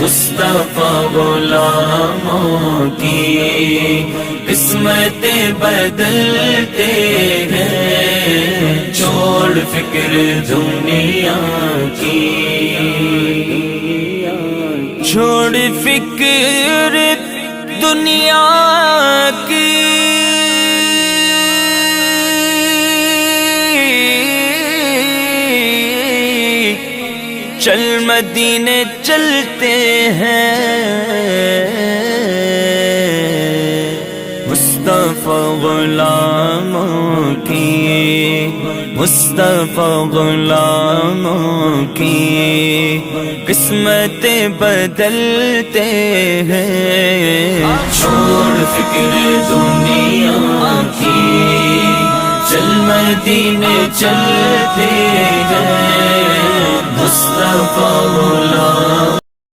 मुस्तफा गुलामों की किस्मतें बदलते हैं, छोड़ फिक्र दुनिया की, छोड़ फिक्र दुनिया की। चल मदीने चलते हैं, मुस्तफा गुलामों की, मुस्तफा गुलामों की किस्मतें बदलते हैं, छोड़ फिक्र दुनिया की। चल मदीने चलते हैं, मुस्तफा गुलाम